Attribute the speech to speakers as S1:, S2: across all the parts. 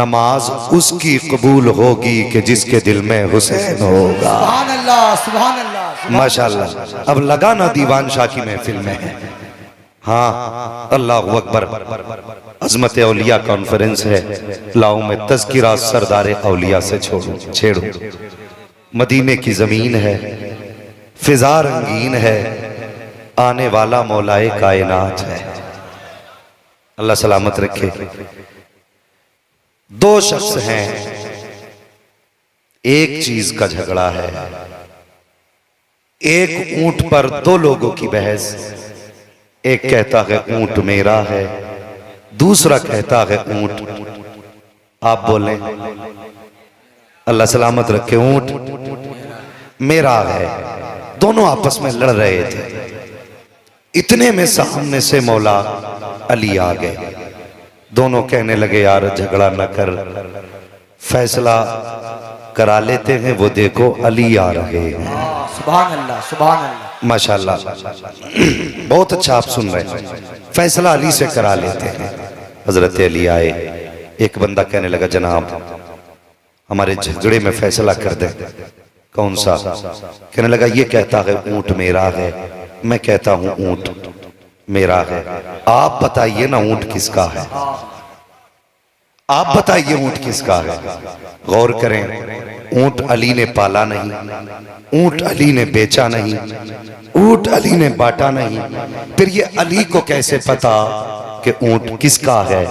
S1: नमाज उसकी कबूल होगी कि जिसके दिल में हुसैन होगा।
S2: सुभान अल्लाह, सुभान अल्लाह,
S1: माशाअल्लाह। अब लगा ना दीवान शाह की महफिल में है। हाँ, अल्लाह अकबर। अजमत औलिया कॉन्फ्रेंस है, लाओ मैं तज़किरा सरदार औलिया से छेड़ू। मदीने की जमीन है, फिजा रंगीन है, आने वाला मौलाए कायनात है। अल्लाह सलामत रखे। दो शख्स हैं, एक चीज का झगड़ा है। एक ऊंट पर दो लोगों की बहस। एक कहता है ऊंट मेरा है, दूसरा कहता है ऊंट आप बोलें। अल्लाह सलामत रखे। ऊंट मेरा है। दोनों आपस में लड़ रहे थे। इतने में सामने से मौला अली आ गए। दोनों कहने लगे यार झगड़ा न कर, फैसला करा लेते हैं। वो देखो अली आ रहे हैं।
S2: सुभान अल्लाह, सुभान अल्लाह,
S1: माशाल्लाह। बहुत अच्छा आप सुन रहे हैं। फैसला अली से करा लेते हैं। हजरत अली आए। एक बंदा कहने लगा जनाब हमारे झगड़े में फैसला कर दे। कौन सा? कहने लगा ये कहता है ऊंट मेरा है, मैं कहता हूं ऊंट मेरा है। आप बताइए ना ऊंट किसका है? आप बताइए ऊंट किसका है? गौर करें, ऊंट अली ने पाला नहीं, ऊंट अली ने बेचा नहीं, ऊंट अली ने बांटा नहीं। फिर ये अली को कैसे पता कि ऊंट किसका है?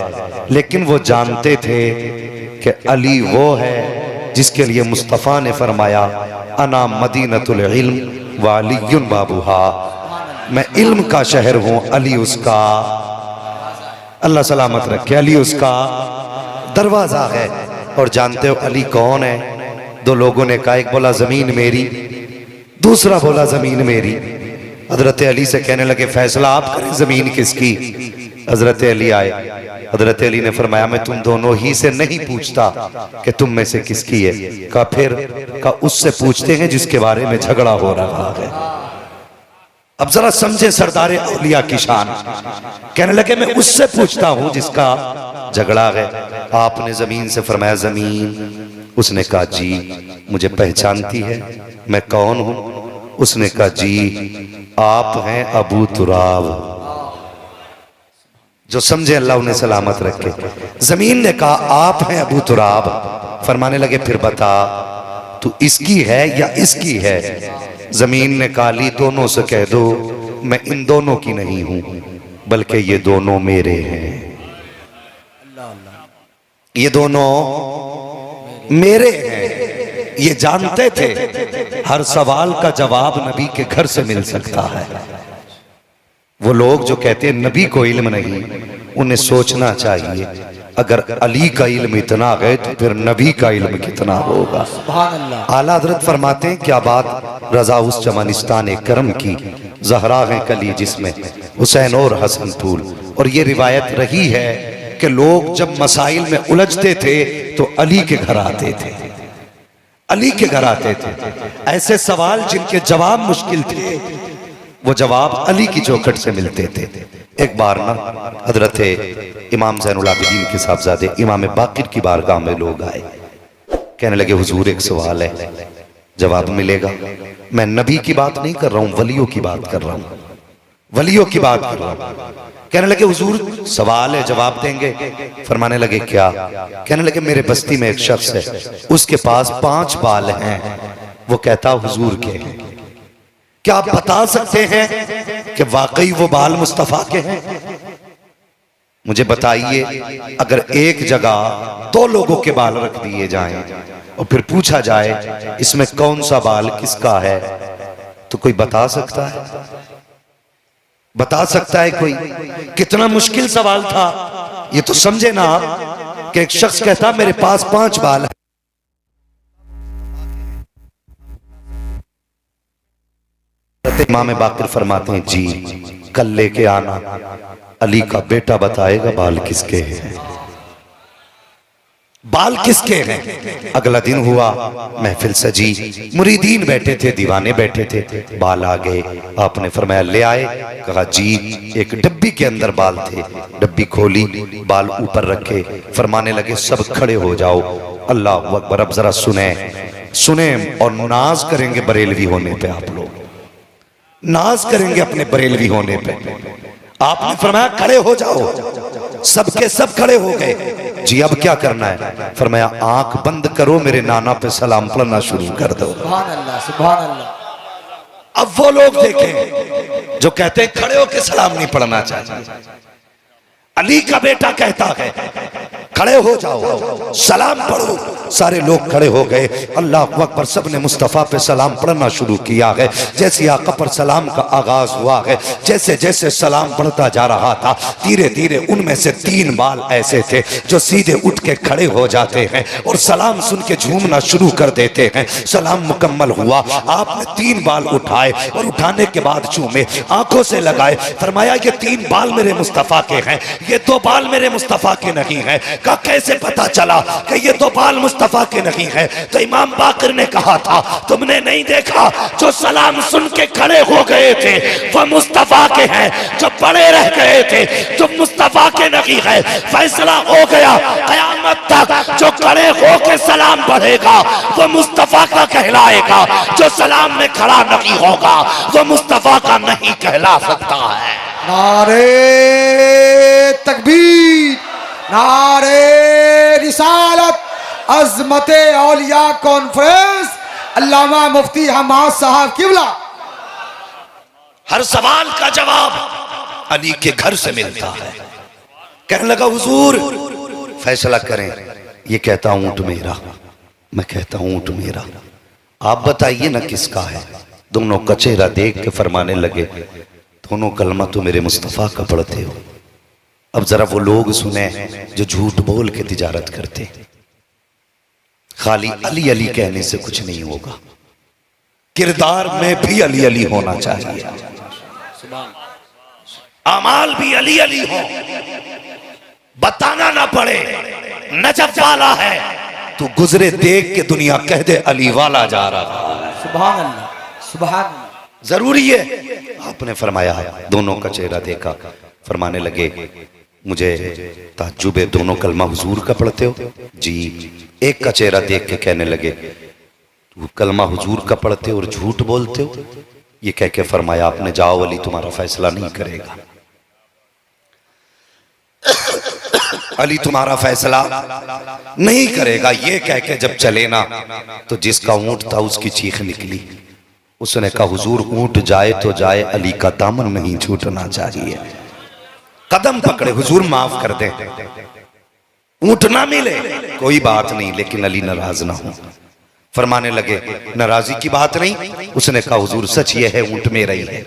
S1: लेकिन वो जानते थे कि अली वो है जिसके लिए मुस्तफ़ा ने फरमाया अना मदीनतुल इल्म व अलीयुन बाबूहा, मैं इल्म का शहर हूं, अली उसका। अल्लाह सलामत रखे। अली उसका दरवाजा है। और जानते हो अली कौन है? दो लोगों ने कहा, एक बोला जमीन मेरी, दूसरा बोला जमीन मेरी। हजरत अली से कहने लगे फैसला आप करें, जमीन किसकी? हजरत अली आए। हजरत अली ने फरमाया मैं तुम दोनों ही से नहीं पूछता कि तुम में से किसकी है। कहा फिर? कहा उससे पूछते हैं जिसके बारे में झगड़ा हो रहा है। अब जरा समझे सरदार औलिया की शान। कहने लगे मैं उससे पूछता हूं जिसका झगड़ा है। आपने जमीन से फरमाया जमीन। उसने कहा जी मुझे पहचानती है, मैं कौन हूं? उसने कहा जी आप हैं अबू तुराब। जो समझे अल्लाह उन्हें सलामत रखे। जमीन ने कहा आप हैं अबू तुराब। फरमाने लगे फिर बता तू इसकी है या इसकी है? जमीन ने कहा ली दोनों से कह दो मैं इन दोनों की नहीं हूं, बल्कि ये दोनों मेरे हैं। ये दोनों मेरे हैं। ये जानते थे हर सवाल का जवाब नबी के घर से मिल सकता है। वो लोग जो कहते हैं नबी को इल्म नहीं, उन्हें सोचना चाहिए अगर अली का इल्म इतना है तो फिर नबी का इल्म कितना होगा। आला हजरत फरमाते हैं क्या बात रजा उस चमनिस्तान करम की, जहरा है कली जिसमें हुसैन और हसन फूल। और ये रिवायत रही है कि लोग जब मसाइल में उलझते थे तो अली के घर आते थे, अली के घर आते थे। ऐसे सवाल जिनके जवाब मुश्किल थे वो जवाब अली की चौखट से मिलते थे। एक बार ना हजरत इमाम ज़ैनुल आबिदीन के साहबजादे इमाम बाकिर की बारगाह में लोग आए। कहने लगे हुजूर एक सवाल है, जवाब मिलेगा? मैं नबी की बात नहीं कर रहा हूं, वलियों की बात कर रहा हूं, वलियों की बात कर रहा हूं। कहने लगे हुजूर सवाल है, जवाब देंगे? फरमाने लगे क्या? कहने लगे मेरे बस्ती में एक शख्स है, उसके पास 5 बाल हैं, वो कहता हुजूर के हैं। क्या आप बता सकते हैं कि वाकई वो बाल मुस्तफा के हैं? मुझे बताइए अगर एक जगह 2 लोगों के बाल रख दिए जाएं और फिर पूछा जाए इसमें कौन सा बाल किसका है, तो कोई बता सकता है? बता सकता है कोई? कितना मुश्किल सवाल था ये तो समझे ना आप कि एक शख्स कहता मेरे पास 5 बाल है। इमाम बाकिर फरमाते हैं जी कल लेके आना, अली का बेटा बताएगा बाल किसके हैं। बाल किसके हैं? अगला दिन हुआ, महफिल सजी, मुरीदीन बैठे थे, दीवाने बैठे थे, बाल आ गए। आपने फरमाया ले आए? कहा जी। एक डब्बी के अंदर बाल थे, डब्बी खोली, बाल ऊपर रखे, फरमाने लगे सब खड़े हो जाओ। अल्लाह अकबर। अब जरा सुने सुने और नाज करेंगे बरेलवी होने पे। आप लोग नाज करेंगे अपने बरेलवी होने पे। आपने फरमाया खड़े हो जाओ, सबके सब खड़े हो गए। जी अब क्या करना है? फरमाया आंख बंद करो, मेरे नाना पे सलाम पढ़ना शुरू कर दो।
S2: सुभान अल्लाह, सुभान अल्लाह।
S1: अब वो लोग देखें जो कहते हैं खड़े होकर सलाम नहीं पढ़ना चाहिए। अली का बेटा कहता है खड़े हो जाओ, सलाम पढ़ो। सारे लोग खड़े हो गए। अल्लाह अकबर। सब ने मुस्तफ़ा पे सलाम पढ़ना शुरू किया है। जैसे आका पर सलाम का आगाज हुआ है, जैसे जैसे सलाम पढ़ता जा रहा था, धीरे धीरे उनमें से 3 बाल ऐसे थे जो सीधे उठ के खड़े हो जाते हैं और सलाम सुन के झूमना शुरू कर देते हैं। सलाम मुकम्मल हुआ, आपने 3 बाल उठाए और उठाने के बाद चूमे, आंखों से लगाए, फरमाया ये 3 बाल मेरे मुस्तफ़ा के हैं, ये 2 बाल मेरे मुस्तफ़ा के नहीं है। का कैसे पता चला कि ये 2 बाल मुस्तफ़ा के नहीं है? तो इमाम बाकर ने कहा था तुमने नहीं देखा जो सलाम सुन के खड़े हो गए थे वो मुस्तफ़ा के हैं, जो पड़े रह गए थे जो मुस्तफ़ा के नहीं है। फैसला हो गया क़यामत तक जो खड़े हो के सलाम पढ़ेगा वो मुस्तफ़ा का कहलाएगा, जो सलाम में खड़ा नहीं होगा वो मुस्तफ़ा का नहीं कहला सकता है।
S2: नारे तकबीर, नारे रिसालत, अज़मत औलिया कॉन्फ्रेंस, अल्लामा मुफ्ती हमाद साहब किबला।
S1: हर सवाल का जवाब अली के घर से मिलता है। कहने लगा हुजूर फैसला करें। ये कहता ऊंट मेरा, मैं कहता ऊंट मेरा, आप बताइए ना किसका है? दोनों का चेहरा देख के फरमाने लगे दोनों कलमा तो मेरे मुस्तफ़ा का पढ़ते हो। अब जरा वो लोग सुने जो झूठ बोल के तिजारत करते। खाली अली अली कहने से कुछ नहीं होगा, किरदार में भी अली अली होना चाहिए, अमाल भी अली अली हो, बताना ना पड़े नजफ वाला है, तू गुजरे देख के दुनिया कह दे अली वाला जा रहा है।
S2: सुभान अल्लाह, सुभान अल्लाह।
S1: जरूरी है। आपने फरमाया, दोनों का चेहरा देखा, फरमाने लगे मुझे ताज्जुब है, दोनों कलमा हुजूर का पढ़ते हो? जी। एक का चेहरा देख के कहने लगे तू कलमा हुजूर का पढ़ते हो और झूठ बोलते हो? ये कह के फरमाया आपने जाओ अली तुम्हारा फैसला नहीं करेगा, अली तुम्हारा फैसला नहीं करेगा। ये कह के जब चले ना तो जिसका ऊंट था उसकी चीख निकली। उसने कहा हुजूर ऊंट जाए तो जाए, अली का दामन नहीं छूटना चाहिए। कदम पकड़े हुजूर माफ कर दे, ऊंट ना मिले कोई बात नहीं, लेकिन अली नाराज ना हो। फरमाने लगे नाराजी की बात नहीं। उसने कहा हुजूर सच ये है ऊंट मेरा ही है।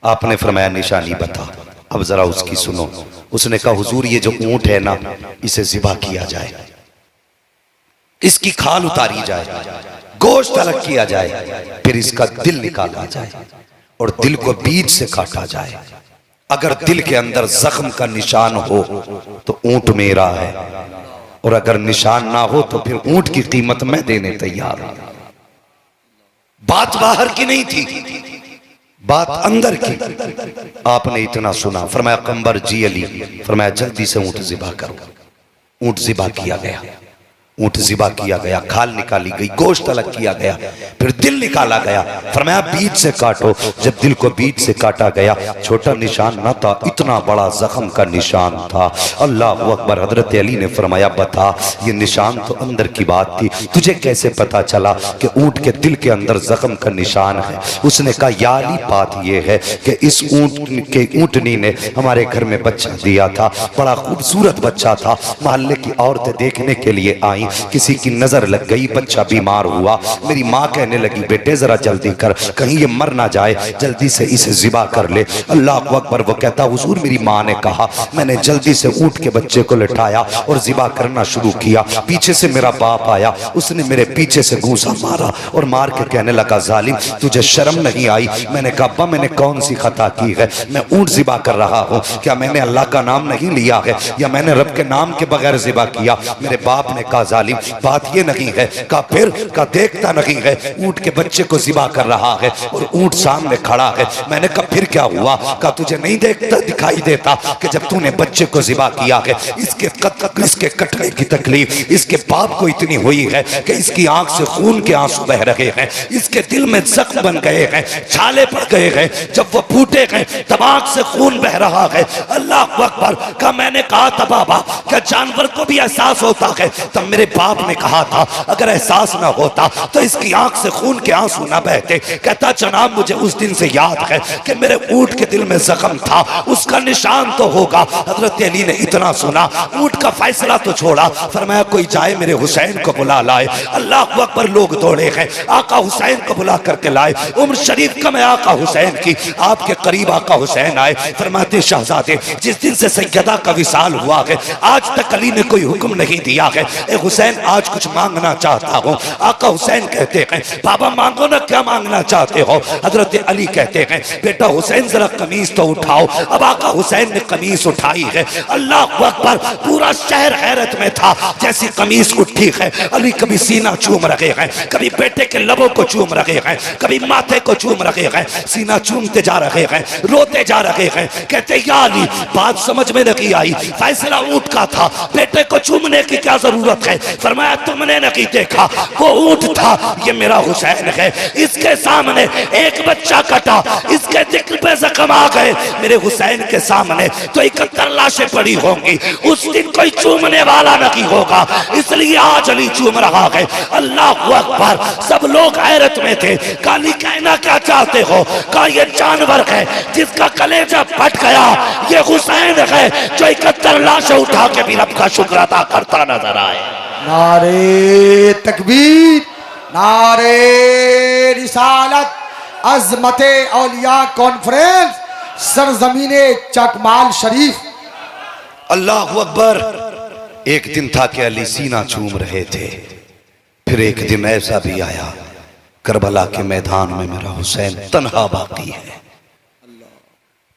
S1: आपने फरमाया निशानी बता, अब जरा उसकी सुनो। उसने कहा हुजूर ये जो ऊंट है ना इसे ज़िबा किया जाए, इसकी खाल उतारी जाए, गोश्त अलग किया जाए, फिर इसका दिल निकाला जाए और दिल को बीच से काटा जाए। अगर दिल के अंदर जख्म का निशान हो तो ऊंट मेरा है, और अगर निशान ना हो तो फिर ऊंट की कीमत मैं देने तैयार हूं। बात बाहर की नहीं थी, बात अंदर की। आपने इतना सुना, फरमाया कंबर जी अली, फरमाया जल्दी से ऊंट ज़िबा करो। ऊंट ज़िबा किया गया, ऊंट ज़िबा किया गया, खाल निकाली गई, गोश्त अलग किया गया, फिर दिल निकाला गया। फरमाया बीच से काटो। जब दिल को बीच से काटा गया, छोटा निशान न था, इतना बड़ा जख्म का निशान था। अल्लाह अकबर। हजरत अली ने फरमाया बता ये निशान तो अंदर की बात थी, तुझे कैसे पता चला कि ऊंट के दिल के अंदर जख्म का निशान है? उसने कहा या अली बात यह है कि इस ऊंटनी ने हमारे घर में बच्चा दिया था, बड़ा खूबसूरत बच्चा था। मोहल्ले की औरतें देखने के लिए आई, किसी की नजर लग गई, बच्चा बीमार हुआ। मेरी माँ कहने लगी बेटे जरा जल्दी कर, कहीं ये मर ना जाए, जल्दी से इसे ज़िबा कर ले। अल्लाह अकबर। वो कहता हुजूर मेरी माँ ने कहा। मैंने जल्दी से ऊँट के बच्चे को लिटाया और ज़िबा करना शुरू किया। पीछे से मेरा बाप आया, उसने मेरे पीछे से घूंसा मारा और मार के कहने लगा जालिम तुझे शर्म नहीं आई? मैंने कहा अब्बा मैंने कौन सी खता की है? मैं ऊँट ज़िबा कर रहा हूँ, क्या मैंने अल्लाह का नाम नहीं लिया है या मैंने रब के नाम के बगैर ज़िबा किया? मेरे बाप ने कहा जालिम बात ये नहीं है। कहा फिर? का देखता नहीं है ऊँट के बच्चे को ज़िबा कर रहा है और ऊँट सामने खड़ा है। मैंने कहा फिर क्या हुआ? कहा तुझे नहीं देखता दिखाई देता कि जब तूने बच्चे को ज़िबा किया है इसके कटने की तकलीफ इसके बाप को इतनी हुई है कि इसकी आंख से खून के आंसू बह रहे हैं, इसके दिल में जख्म बन गए हैं, छाले पड़ गए हैं, जब वो फूटे हैं तब आंख से खून बह रहा है। अल्लाह अकबर। का मैंने कहा था बाबा क्या जानवर को भी एहसास होता है? तब मेरे बाप ने कहा था अगर एहसास ना होता तो इसकी आंख से खून के आंसू ना बहते। कहता जनाब मुझे उस दिन से याद है कि मेरे ऊँट के दिल में जख्म था, उसका निशान तो होगा। हजरत अली ने इतना सुना, ऊँट का फैसला तो छोड़ा, फरमाया कोई जाए मेरे हुसैन को बुला लाए। अल्लाह अकबर। लोग दौड़े हैं, आका हुसैन को बुला करके लाए। उम्र शरीफ का मैं आका हुसैन की, आपके करीब आका हुसैन आए। फरमाते शहजादे जिस दिन से सैयदा का विसाल हुआ है आज तक अली ने कोई हुक्म नहीं दिया है। ए हुसैन आज कुछ मांगना चाहता हूँ। आका हुसैन कहते हैं बाबा मांगो ना, क्या मांगना चाहते हो? हजरत अली कहते हैं बेटा हुसैन जरा कमीज तो उठाओ। अब आका हुसैन ने कमीज उठाई है। अल्लाह अकबर। पूरा शहर हैरत में था। जैसी कमीज उठी है अली कभी सीना चूम रहे हैं, कभी बेटे के लबों को चूम रहे हैं, कभी माथे को चूम रहे हैं, सीना चूमते जा रहे हैं, रोते जा रहे हैं। कहते या अली बात समझ में नहीं आई, फैसला ऊँट का था, बेटे को चूमने की क्या जरूरत है? फरमाया तुमने नहीं देखा वो ऊँट था, ये मेरा हुसैन है, इसके सामने एक बच्चा कटा, इसके दिल पे जख्म आ गए। मेरे हुसैन के सामने तो 71 लाशें पड़ी होंगी, उस दिन कोई चूमने वाला नहीं होगा, इसलिए आज अली चूम रहा है। अल्लाह अकबर। सब लोग हैरत में थे। काली कहना क्या चाहते हो? का ये जानवर है जिसका कलेजा फट गया, ये हुसैन है जो 71 लाशें उठा के भी रब का शुक्र अदा करता नजर आए।
S2: नारे तकबीर, नारे रिसालत, अजमते औलिया कॉन्फ्रेंस, सरजमीने चकमाल शरीफ।
S1: अल्लाह अकबर। एक दिन था कि अली सीना चूम रहे थे, फिर एक दिन ऐसा भी आया करबला के मैदान में मेरा हुसैन तन्हा बाकी है,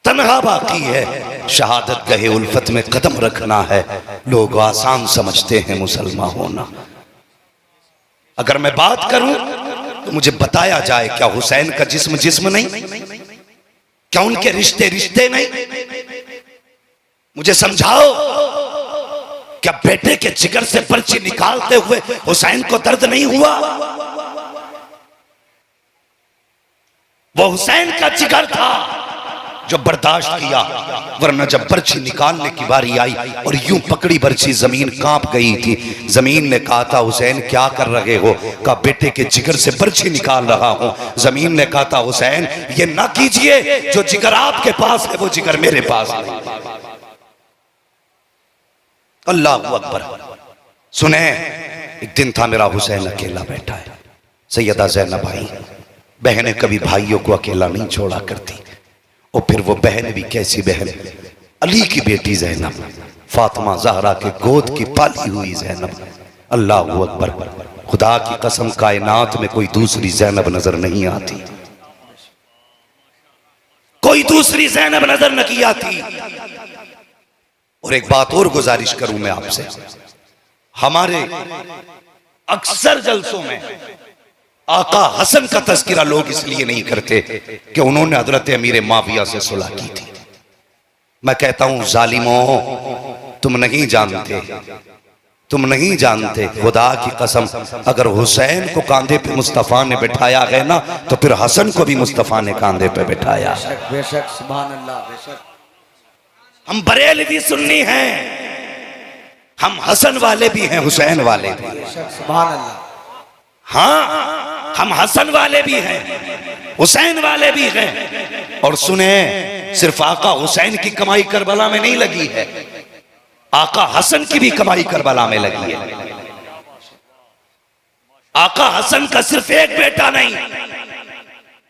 S1: तन्हा बाकी है। शहादत गहे उल्फत में कदम रखना है। लोग आसान समझते हैं मुसलमान होना। अगर मैं बात करूं तो मुझे बताया जाए क्या हुसैन का जिस्म जिस्म नहीं? क्या उनके रिश्ते रिश्ते नहीं? मुझे समझाओ क्या बेटे के जिगर से पर्ची निकालते हुए हुसैन को दर्द नहीं हुआ? वो हुसैन का जिगर था जो बर्दाश्त किया, वरना जब पर्ची निकालने की बारी आई और यूं पकड़ी पर्ची जमीन कांप गई थी। जमीन ने कहा था हुसैन क्या कर रहे हो? कहा बेटे के जिगर से पर्ची निकाल रहा हूं। जमीन ने कहा था हुसैन ये ना कीजिए, जो जिगर आपके पास है वो जिगर मेरे पास है। अल्लाह अकबर। सुने, एक दिन था मेरा हुसैन अकेला बैठा है। सैयदा ज़ैनब भाई, बहनें कभी भाइयों को अकेला नहीं छोड़ा करती, और फिर वो बहन भी कैसी बहन, अली की बेटी ज़ैनब, फातिमा ज़हरा के गोद की पाली हुई ज़ैनब। अल्लाह अकबर। खुदा की कसम कायनात में कोई दूसरी ज़ैनब नजर नहीं आती, कोई दूसरी ज़ैनब नजर नहीं आती। और एक बात और गुजारिश करूं मैं आपसे, हमारे अक्सर जलसों में आका हसन का तज़किरा लोग इसलिए नहीं करते कि उन्होंने हजरत अमीर माविया से सुलह की थी। मैं कहता हूं जालिमों, तुम नहीं जानते, तुम नहीं जानते। खुदा की कसम, अगर हुसैन को कांधे पे मुस्तफ़ा ने बिठाया है ना, तो फिर हसन को भी मुस्तफ़ा ने कांधे पे बिठाया।
S2: बेशक, सुभान अल्लाह, बेशक।
S1: हम बरेलवी सुन्नी हैं, हम हसन वाले भी हैं, हुसैन वाले भी हैं।
S2: बेशक, सुभान अल्लाह।
S1: हाँ, हम हसन वाले भी हैं, हुसैन वाले भी हैं। और सुने, सिर्फ आका हुसैन की कमाई करबला में नहीं लगी है, आका हसन की भी कमाई करबला में लगी है। आका हसन का सिर्फ एक बेटा नहीं,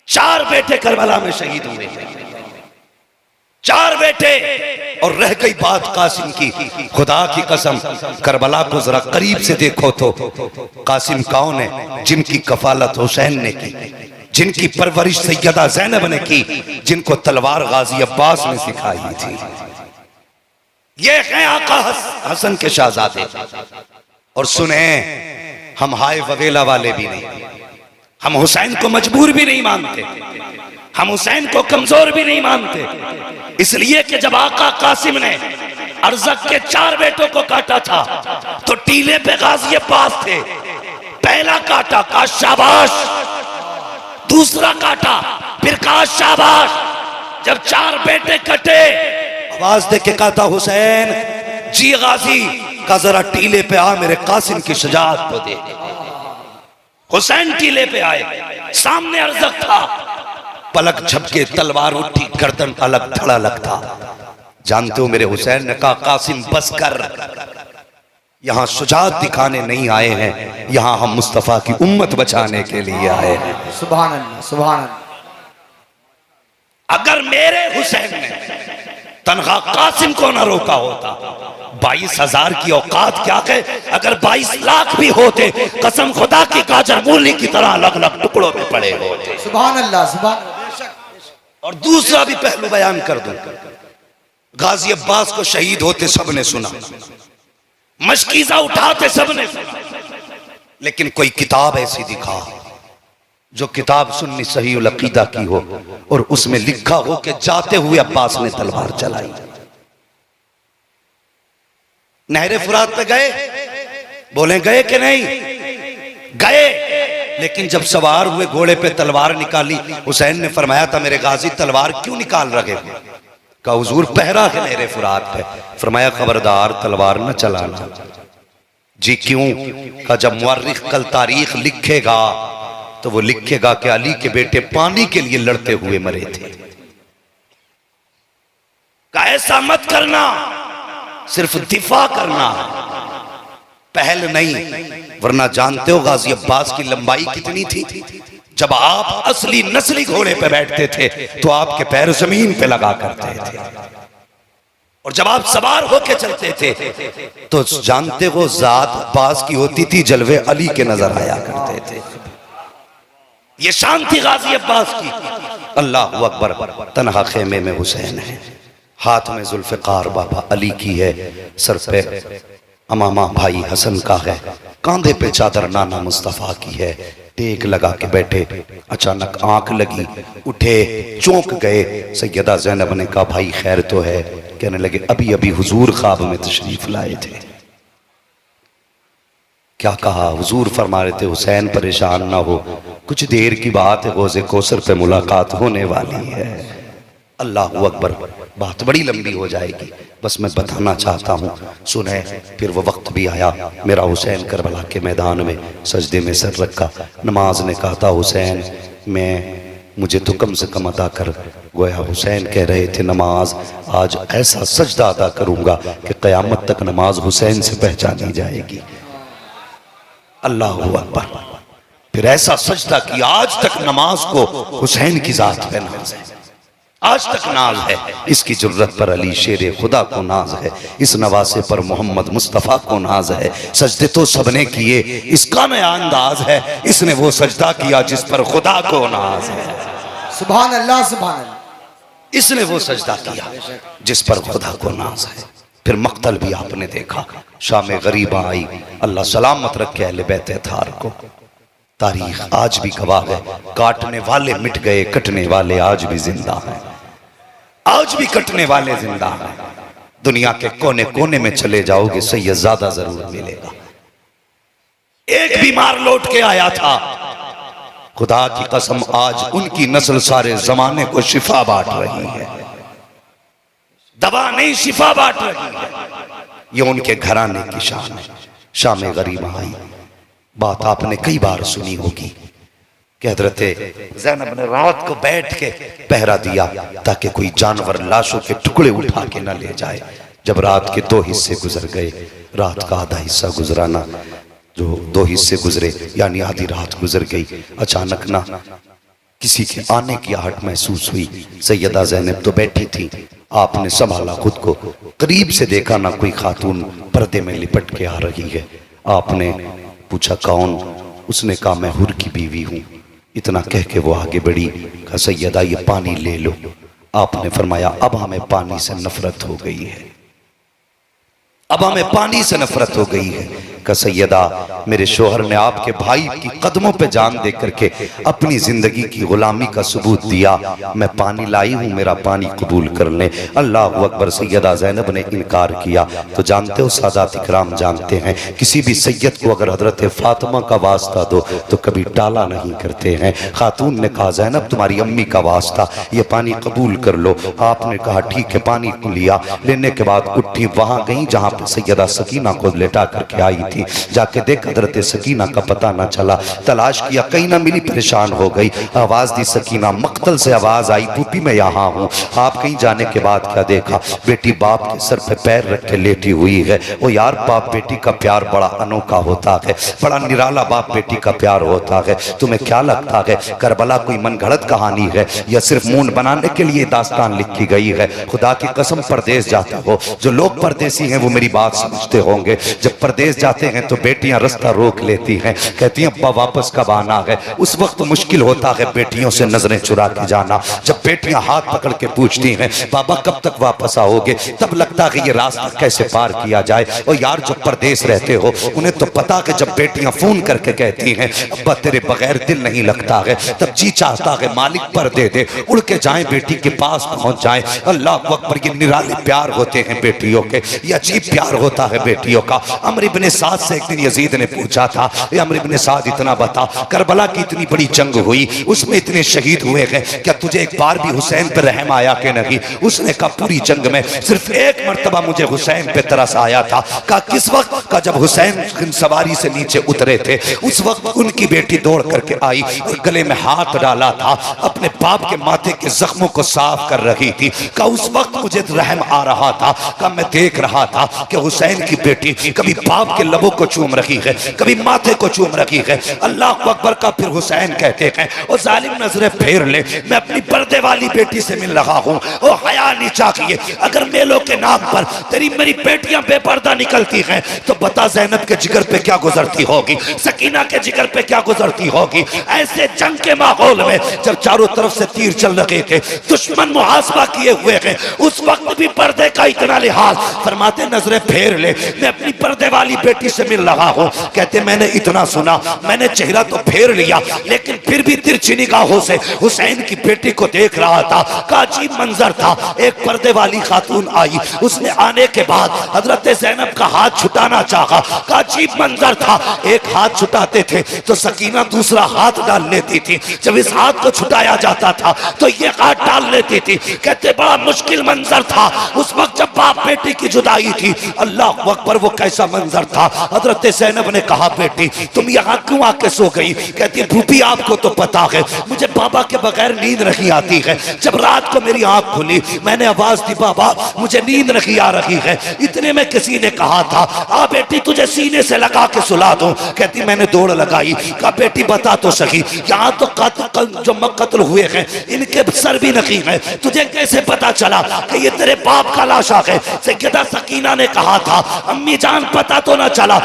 S1: 4 बेटे करबला में शहीद हुए, 4 बेटे। और रह गई बात कासिम की, खुदा की कसम करबला को जरा करीब से देखो तो कासिम कौन है? जिनकी कफालत हुसैन ने की, जिनकी परवरिश सैयदा ज़ैनब ने की, जिनको तलवार गाजी अब्बास ने सिखाई थी। ये हैं आका हसन के शहजादे। और सुने, हम हाय ववेला वाले भी नहीं, हम हुसैन को मजबूर भी नहीं मानते, हम हुसैन को कमजोर भी नहीं मानते। इसलिए कि जब आका कासिम ने अरज़क के 4 बेटों को काटा था तो टीले पे गाजी अब्बास थे। पहला काटा, का शाबाश, दूसरा काटा, फिर का शाबाश। जब 4 बेटे कटे, आवाज दे के कहा था हुसैन जी गाजी का जरा टीले पे आ, मेरे कासिम की शजाअत को दे। हुसैन टीले पे आए, सामने अरज़क था, पलक झपके तलवार उठी, गर्दन अलग धड़ा लगता। जानते हो मेरे हुसैन ने कहा कासिम बस कर, यहां शुजाअत दिखाने नहीं आए हैं, यहां हम मुस्तफा की उम्मत बचाने के लिए आए हैं।
S2: सुभान अल्लाह, सुभान अल्लाह।
S1: अगर मेरे हुसैन ने तनहा कासिम को न रोका होता, 22,000 की औकात क्या है, अगर 22 लाख भी होते, कसम खुदा की गाजर मूली की तरह अलग अलग टुकड़ों में पड़े होते।
S2: सुभान अल्लाह, सुभान।
S1: और दूसरा भी पहलू बयान कर दूं, गाजी अब्बास को शहीद होते सबने सुना, मशकीजा उठाते सबने सुना, लेकिन कोई किताब ऐसी दिखा जो किताब सुन्नी सही उल अकीदा की हो और उसमें लिखा हो कि जाते हुए अब्बास ने तलवार चलाई। नहरे फुरात पे गए, बोले गए कि नहीं गए, लेकिन जब सवार हुए घोड़े पे तलवार निकाली, हुसैन ने फरमाया था मेरे गाजी तलवार क्यों निकाल रहे हो? कहा हुजूर पहरा है नहरे फुरात पे। फरमाया खबरदार तलवार न चलाना। जी क्यों? कहा जब मुअर्रिख कल तारीख लिखेगा तो वो लिखेगा कि अली के बेटे पानी के लिए लड़ते हुए मरे थे। कहा ऐसा मत करना, सिर्फ दिफा करना, पहल नहीं। वरना जानते हो गाजी अब्बास की लंबाई कितनी थी? जब आप असली नस्ली घोड़े पे बैठते थे तो आपके पैर जमीन पे लगा करते थे, और जब आप सवार होके चलते थे तो जानते हो जात अब्बास की होती थी, जलवे अली के नजर आया करते थे। ये शान थी गाजी अब्बास की। अल्लाह अकबर। तन्हा खेमे में हुसैन है, हाथ में जुल्फिकार बाबा अली की है, सर पे अमामा भाई हसन का है, कांधे पे चादर नाना मुस्तफा की है, टेक लगा के बैठे। अचानक आंख लगी, उठे, चौंक गए। सैयदा ज़ैनब ने कहा भाई खैर तो है? कहने लगे अभी अभी हुजूर ख्वाब में तशरीफ लाए थे। क्या कहा? हुजूर फरमा रहे थे हुसैन परेशान ना हो, कुछ देर की बात है, गौज़े कौसर पे मुलाकात होने वाली है। अल्लाह अकबर। बात बड़ी लंबी हो जाएगी, बस मैं बताना चाहता हूँ, सुने। फिर वो वक्त भी आया, मेरा हुसैन करबला के मैदान में सजदे में सर रखा, नमाज ने कहा था हुसैन मुझे तो कम से कम अदा कर। गोया हुसैन कह रहे थे नमाज आज ऐसा सजदा अदा करूंगा कि क़यामत तक नमाज हुसैन से पहचानी जाएगी। अल्लाह अकबर। फिर ऐसा सजदा कि आज तक नमाज को हुसैन की जात पे नाज है, आज तक नाज है। इसकी जरूरत पर अली शेर खुदा को नाज है, इस नवासे पर मोहम्मद मुस्तफ़ा को नाज है। सजदे तो सबने किए, इसका नया अंदाज है, इसने वो सजदा किया जिस पर खुदा को नाज है।
S2: सुभान अल्लाह, सुभान अल्लाह।
S1: इसने वो सजदा किया जिस पर खुदा को नाज है। फिर मक्तल भी आपने देखा, शाम गरीबा आई, अल्लाह सलामत रखे अहले बैत अतार को। तारीख आज भी गवाह है, काटने वाले मिट गए, कटने वाले आज भी जिंदा हैं, आज भी कटने वाले जिंदा हैं। दुनिया के कोने कोने में चले जाओगे सैयद ज्यादा जरूर मिलेगा। एक बीमार लौट के आया था, खुदा की कसम आज उनकी नस्ल सारे जमाने को शिफा बांट रही है, दवा नहीं शिफा बांट रही है। ये उनके घराने की शान है। शाम गरीबा आई, बात आपने कई बार सुनी होगी कि हज़रत ज़ैनब ने रात को बैठ के पहरा दिया ताकि कोई जानवर लाशों के टुकड़े उठा के न ले जाए। जब रात के 2 हिस्से गुजर गए, रात का आधा हिस्सा गुजराना, जो 2 हिस्से गुजरे, यानी आधी रात गुजर गई। अचानक ना किसी के आने की आहट महसूस हुई। सैयदा ज़ैनब तो बैठी थी, आपने संभाला खुद को, करीब से देखा ना कोई खातून पर्दे में लिपट के आ रही है। आपने पूछा कौन? उसने कहा मैं हुर की बीवी हूँ। इतना कह के वो आगे बढ़ी, कहा सैयदा ये पानी ले लो। आपने फरमाया अब हमें पानी से नफरत हो गई है, अब हमें पानी से नफरत हो गई है। का सैयदा मेरे शोहर ने आपके भाई की कदमों पे जान दे करके अपनी जिंदगी की गुलामी का सबूत दिया, मैं पानी लाई हूँ, मेरा पानी कबूल कर ले। अल्लाह अकबर। सैयदा ज़ैनब ने इनकार किया। तो जानते हो सादात इकराम जानते हैं, किसी भी सैयद को अगर हजरत फातिमा का वास्ता दो तो कभी टाला नहीं करते हैं। खातून ने कहा ज़ैनब तुम्हारी अम्मी का वास्ता, ये पानी कबूल कर लो। आपने कहा ठीक है, पानी लिया। लेने के बाद उठी, वहां गई जहां पे सैयदा सकीना को लेटा करके आई थी। जाके देख हजरत सकीना का पता ना चला, तलाश किया कहीं ना मिली, परेशान हो गई। आवाज दी सकीना, मक्तल से आवाज आई पुपी मैं यहाँ हूँ। आप कहीं जाने के बाद क्या देखा? बेटी बाप के सर पे पैर रख के लेटी हुई है। ओ यार, बाप बेटी का प्यार बड़ा अनोखा होता है, बड़ा निराला बाप बेटी का प्यार होता है। तुम्हें क्या लगता है करबला कोई मनगढ़ंत कहानी है या सिर्फ मून बनाने के लिए दास्तान लिखी गई है? खुदा की कसम परदेश जाते हो, जो लोग परदेसी हैं वो मेरी बात समझते होंगे। जब परदेश जाते हैं तो बेटियां रास्ता रोक लेती हैं, कहती हैं अब्बा वापस कब आना है। उस वक्त मुश्किल होता है बेटियों से नजरें चुरा के जाना। जब बेटियां हाथ पकड़ के पूछती हैं बाबा कब तक वापस आओगे, तब लगता है ये रास्ता कैसे पार किया जाए। और यार जो परदेश रहते हो उन्हें तो पता है जब बेटियां फोन करके कहती हैं अब्बा तेरे बगैर दिल नहीं लगता है, तब जी चाहता है मालिक पर दे दे, उड़ के जाए बेटी के पास पहुंच जाए। अल्लाह अकबर। ये निराले प्यार होते हैं बेटियों के, ये अजीब प्यार होता है बेटियों का। अमर इब्ने साद से एक दिन यजीद ने पूछा था, अमर इब्ने साद इतना बता, करबला की इतनी बड़ी जंग हुई, उसमें इतने शहीद हुए हैं, क्या तुझे एक बार भी हुसैन पे रहम आया कि नहीं? उसने कहा पूरी जंग में सिर्फ एक मर्तबा मुझे हुसैन पे तरस आया था। कहा किस वक्त? का जब हुसैन सवारी से नीचे उतरे थे, उस वक्त उनकी बेटी दौड़ करके आई और गले में हाथ डाला था, अपने बाप के माथे के जख्मों को साफ कर रही थी। का उस वक्त मुझे रहम आ रहा था, का मैं देख रहा था कि हुसैन की बेटी कभी बाप के लबों को चूम रही है, कभी माथे को चूम रही है। अल्लाह अकबर। का फिर हुसैन कहते हैं और जालिम नजरें फेर ले, मैं अपनी पर्दे वाली बेटी से मिल रहा हूँ। ओ हया नहीं चाहिए, अगर मेलों के नाम पर तेरी मेरी बेटियां बेपर्दा निकलती हैं तो बता ज़ैनब के जिगर पे क्या गुजरती होगी, सकीना के जिगर पे क्या गुजरती होगी। ऐसे जंग के माहौल में जब चारों तरफ से तीर चल रहे थे, दुश्मन मुहासबा किए हुए हैं, उस वक्त भी पर्दे का इतना लिहाज। फरमाते नजरें फेर ले, मैं अपनी पर्दे वाली बेटी से मिल रहा हूँ। कहते मैंने इतना सुना, मैंने चेहरा तो फेर लिया लेकिन फिर भी तिरछी निगाहों से हुसैन की बेटी को देख रहा था। का अजीब मंजर था, एक पर्दे वाली खातून आई, उसने आने के बाद हजरत ज़ैनब का हाथ छुटाना चाहा। का अजीब मंजर था, एक हाथ छुटाते थे तो सकीना दूसरा हाथ डाल लेती थी, जब इस हाथ को छुटाया जाता था तो ये हाथ डाल लेती थी। कहते बड़ा मुश्किल मंजर था उस वक्त जब बाप बेटी की जुदाई थी। अल्लाह अकबर। वो कैसा मंजर था? हजरत ज़ैनब ने कहा बेटी तुम यहाँ क्यों आके सो गई? कहती है भूपी आपको तो पता है मुझे बाबा के बगैर नींद नहीं आती है। जब रात को मेरी आंख खुली मैंने आवाज दी बाबा मुझे नींद नहीं आ रही है। इतने में किसी ने कहा था आ बेटी तुझे सीने से लगा के सुला दूं। कहती मैंने दौड़ लगाई, कहा बेटी बता तो सही, यहाँ तो जो कत्ल हुए हैं इनके सर भी नहीं है, तुझे कैसे पता चला कि ये तेरे बाप का लाशा है? सैयदा सकीना ने कहा था अम्मी जान पता तो ना चला,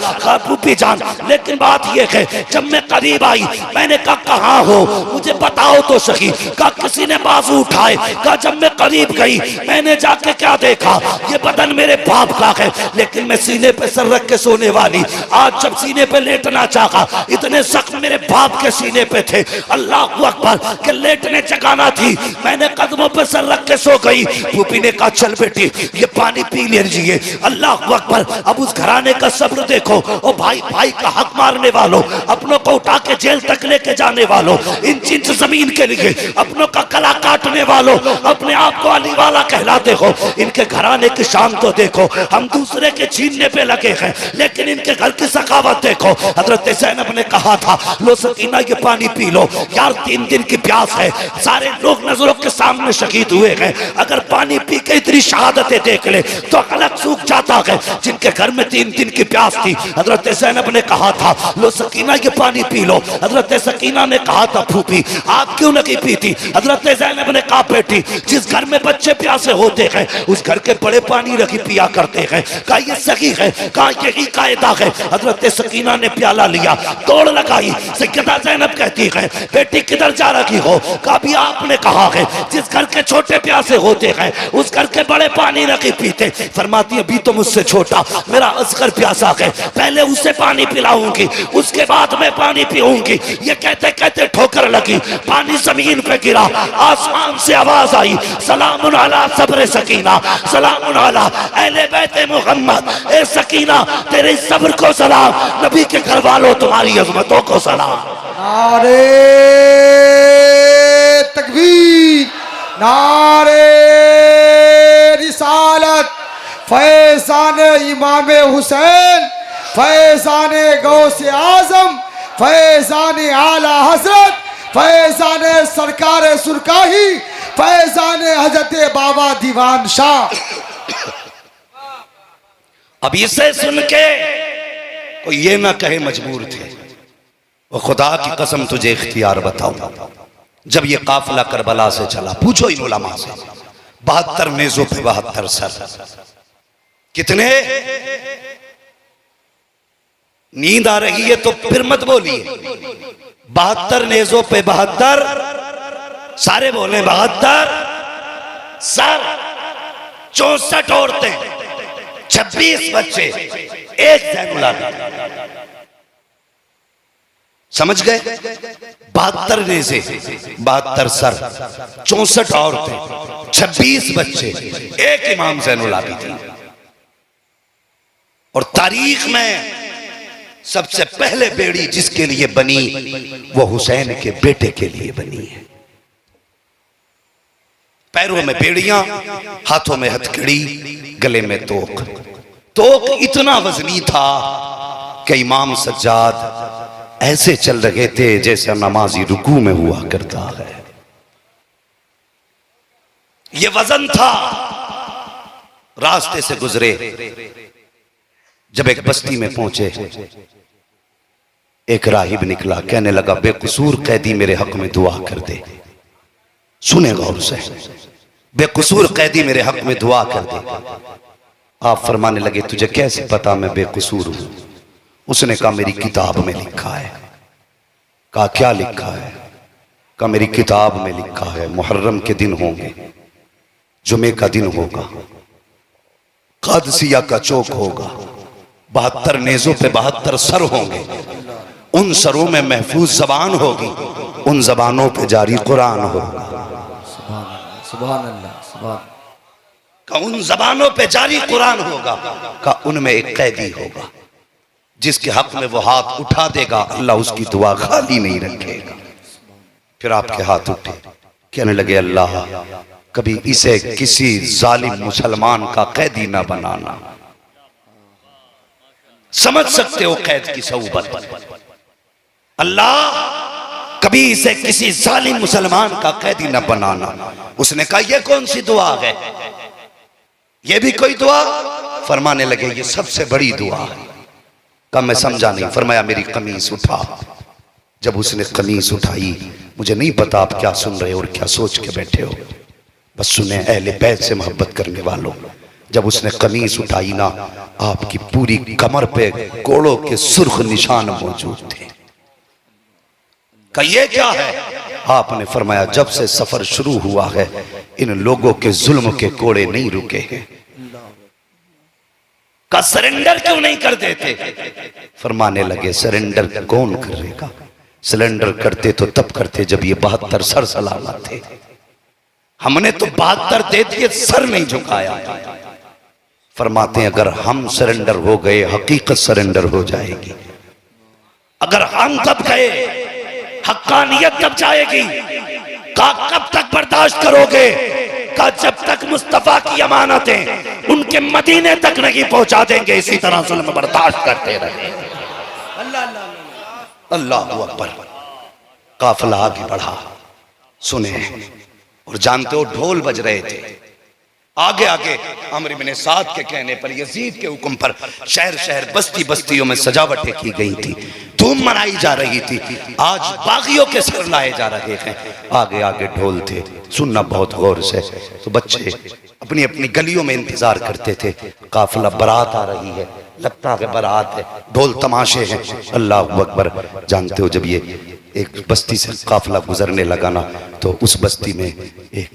S1: भूपी जान, लेकिन बात यह है जब मैं करीब आई मैंने कहा कहाँ हो मुझे बताओ तो सही। कहा किसी ने बाजू उठाए। कहा जब मैं करीब गई मैंने जाके क्या देखा, ये बदन मेरे बाप का है लेकिन मैं सीने पे सर रख के सोने वाली। आज जब सीने पे लेटना चाहा इतने सख्त मेरे बाप के सीने पे थे। अल्लाह अकबर। के लेटने जगाना थी, मैंने कदमों पे सर रख के सो गई। भूपी ने कहा चल बेटी ये पानी पी लीजिए। अल्लाह अकबर। अब उस घराने का सब्र देखो। ओ भाई भाई का हक मारने वालों, अपनों को उठा के जेल तक लेके जाने वालों, इन इंच जमीन के लिए अपनों का गला काटने वालों, अपने आप को अली वाला कहलाते हो, इनके घराने की शान तो देखो। हम दूसरे के छीनने पे लगे हैं लेकिन इनके घर की सखावत देखो। हजरत ज़ैनब ने कहा था लो सकीना ये पानी पी लो, यार 3 दिन की प्यास है, सारे लोग नजरों के सामने शहीद हुए हैं, अगर पानी पी के इतनी शहादतें देख ले तो अलग सूख जा जाता है जिनके घर में 3 दिन की प्यास थी, हजरत ज़ैनब ने कहा था लो सकीना ये पानी पी लो। हजरत सकीना ने कहा था फूफी आप क्यों नहीं पीती? हजरत ज़ैनब ने कहा बेटी जिस घर में बच्चे प्यासे होते हैं उस घर के बड़े पानी रखी पिया करते हैं। कहा ये सही है, कहा यही कायदा है। हजरत सकीना ने प्याला लिया, दौड़ लगाई। सैयदा ज़ैनब कहती है बेटी किधर जा रही हो? कहा भी आपने कहा है जिस घर के छोटे प्यासे होते हैं उस घर के बड़े पानी नहीं पीते। फरमाती अभी तो मुझसे छोटा मेरा असगर प्यासा है, पहले उसे पानी पिलाऊंगी उसके बाद मैं पानी पीऊंगी। ये कहते कहते ठोकर लगी, पानी जमीन पे गिरा, आसमान से आवाज आई सलामुन अला सब्र सकीना, सलामुन अला अहले बैत मोहम्मद। ए सकीना तेरे सब्र को सलाम, नबी के घर वालों तुम्हारी अजमतों को सलाम।
S2: नारे तकबीर, नारे रिसालत, फैज़ान इमाम हुसैन, फैज़ान गौसे आजम, फैज़ान आला हजरत, फैज़ान सरकार सुरकाही, फैज़ान हजरत बाबा दीवान शाह।
S1: अब इसे सुन के कोई ये ना कहे मजबूर थे। वो खुदा की कसम तुझे इख्तियार बताऊं, जब ये काफिला करबला से चला, पूछो इन उलमा से, 72 नेज़ों पे 72 सर। कितने? नींद आ रही है तो फिर मत बोलिए। 72 नेज़ों पे 72, सारे बोले 72 सर, 64 औरतें, 26 बच्चे, एक ज़ैनुल आबिदीन। समझ गए? 72 नेज़े, 72 सर, 64 औरतें, 26 बच्चे, एक इमाम ज़ैनुल आबिदीन। और तारीख में सबसे पहले बेड़ी जिसके लिए बनी वो हुसैन के बेटे के लिए बनी है। पैरों में बेड़ियां, हाथों में हथकड़ी, गले में तोक। तोक इतना वजनी था कि इमाम सज्जाद ऐसे चल रहे थे जैसे नमाजी रुकू में हुआ करता है। ये वजन था। रास्ते से गुजरे, जब एक बस्ती में पहुंचे, एक राहिब निकला, कहने लगा बेकसूर कैदी मेरे हक में दुआ कर दे। सुने गौर से, बेकसूर कैदी मेरे हक में दुआ कर दे। आप फरमाने लगे तुझे कैसे पता मैं बेकसूर हूं? उसने कहा मेरी किताब में लिखा है। कहा क्या लिखा है? कहा मेरी किताब में लिखा है मुहर्रम के दिन होंगे, जुमे का दिन होगा, कादसिया का चौक होगा, 72 नेज़ों पे 72 सर होंगे, उन सरों में महफूज जबान होगी, उन जबानों पे जारी कुरान होगा।
S2: सुभान अल्लाह, सुभान।
S1: का उन जबानों पे जारी कुरान होगा, का उनमें एक कैदी होगा जिसके हक में वो हाथ उठा देगा अल्लाह उसकी दुआ खाली नहीं रखेगा। फिर आपके हाथ उठे, कहने लगे अल्लाह कभी इसे किसी जालिम मुसलमान का कैदी ना बनाना। समझ सकते हो कैद की सऊबत। अल्लाह कभी इसे किसी जालिम मुसलमान का कैदी न बनाना। उसने कहा ये कौन सी दुआ है? ये भी कोई दुआ? फरमाने लगे ये सबसे बड़ी दुआ है। कहा मैं समझा नहीं। फरमाया मेरी कमीज उठा। जब उसने कमीज उठाई, मुझे नहीं पता आप क्या सुन रहे हो और क्या सोच के बैठे हो, बस सुने अहले बैत से मोहब्बत करने वालों। जब उसने कमीज उठाई ना, आपकी पूरी कमर पे कोड़ों के सुर्ख निशान मौजूद थे। कहा ये क्या है? आपने फरमाया जब से सफर शुरू हुआ है इन लोगों के जुल्म के कोड़े नहीं रुके हैं। का सरेंडर क्यों नहीं कर देते? फरमाने लगे सरेंडर कौन करेगा? सरेंडर करते तो तब करते जब ये 72 सर सलामत थे। हमने तो 72 दे दिए, सर नहीं झुकाया। फरमाते हैं अगर हम सरेंडर हो गए हकीकत सरेंडर हो जाएगी। अगर हम तब गए हक्कानियत तब जाएगी। का कब तक बर्दाश्त करोगे? का जब तक मुस्तफा की अमानतें उनके मदीने तक नहीं पहुंचा देंगे इसी तरह जुल्म बर्दाश्त करते रहे। अल्लाह अकबर। काफिला आगे बढ़ा, सुने और जानते हो ढोल बज रहे थे। आगे आगे अमर इब्न साद के कहने पर, यजीद के हुक्म पर शहर शहर बस्ती बस्तियों में सजावटें की गई थी, धूम मनाई जा रही थी। आज बागियों के सर लाए जा रहे हैं, आगे आगे ढोल थे। सुनना बहुत गौर से। तो बच्चे अपनी अपनी गलियों में इंतजार करते थे, काफिला बारात आ रही है, लगता है बारात है, ढोल तमाशे हैं। अल्लाह अकबर। जानते हो जब ये एक बस्ती से काफिला गुजरने लगा ना, तो उस बस्ती में एक